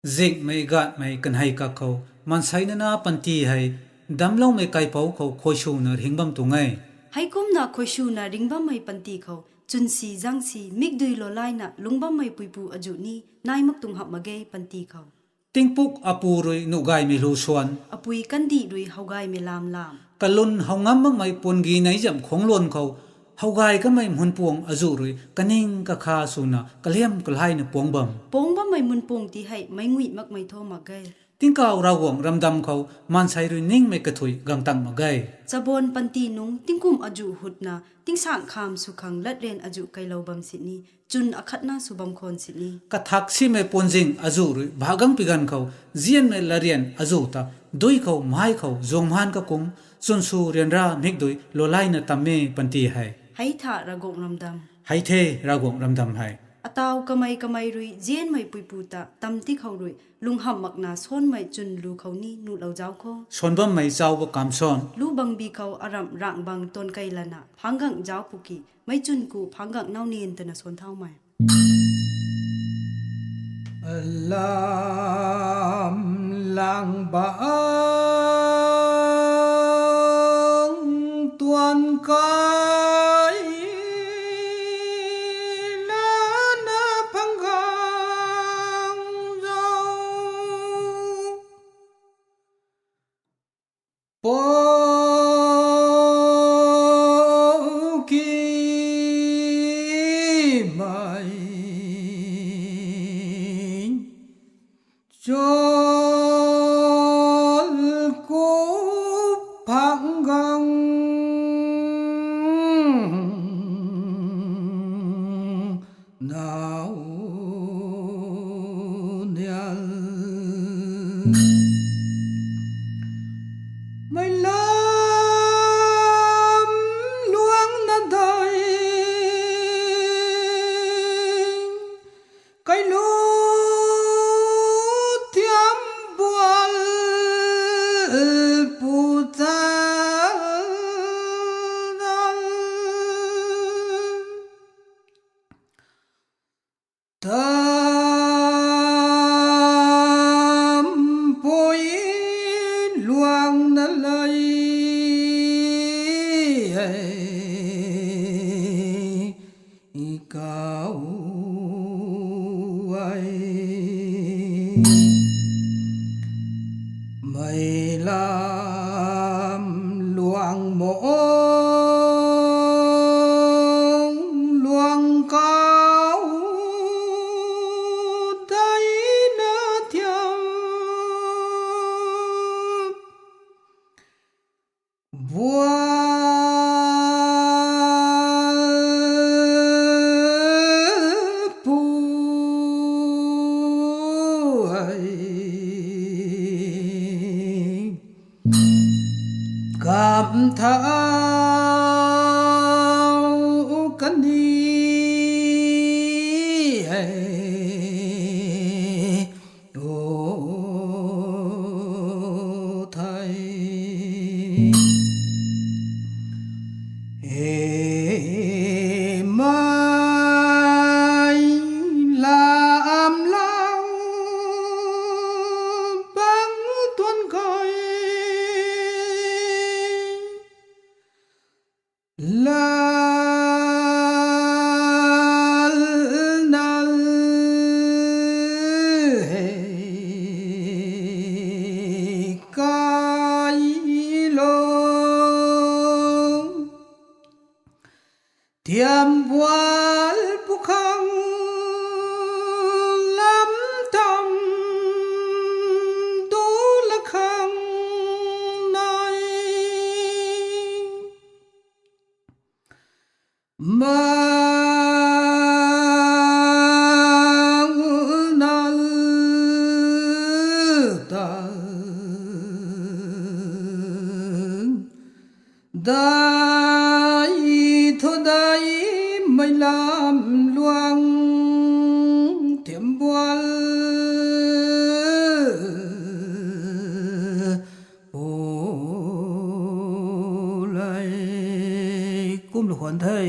Zik may gat may kanhay kakao, mansay na panti hay, damlaw may kay pau ko khoishu na hingbam tungay. Hay kum na khoishu na ringbam may panti ko, chunsi jangsi migdui lolay na lungbam may puipu aju ni, naimak tunghap magay panti ko. Tingpuk apuroy nugay may lusuan. Apui kandi dui haugay may lam. Kalun haungamang may pungi na ijam konglon ko, haugay ka may munpuang azuroy, kaning kakhaso na kaliam kalhay na puangbam. Puangbam may munpung ti hay may ngui mak may tho magay. Tingkaw rawang ramdam ko, mansay rin ning may katoy gangtang magay. Sabon panti nung tingkum aju hut na, tingsang kham sukhang latren aju kay lawbam sini, chun akhat na subam kon sini. Kathaksi may punjing azuroy, bagang pigan ko, zian may larian azuta, doy ko mahay ko, zongman ka kung, sunsu rianra migdoy, lolay na tamme panti hay. Hay tha ragong ramdam. Hay the ragong ramdam hay. Ataw kamay rui jien may puiputa tamti khau rui lungham makna son mai chun lu khau ni nu lau jaw ko Sonbam may zaw kamson. lu bang bi khau aram rang bang ton kai lana phangang jaw puki mai chun ku phangang naw nin tana son thau mai Alam lang ba tuan kai lana panggang jaw poki mai chol ko panggang nào nial mây lam luang na đời cây lu thiam bual puta tam poi luang na lai cao ai mây lam luang mộ luang cao thấy na thiam pu ai cảm thao cân đi ô thầy mai làm lao băng tuôn coi la nal kai lo tiam bual bukhang lam tam du la khang nai mang nal dai thô dai mây lam luang thiểm bual ô lai cúm là khoản thầy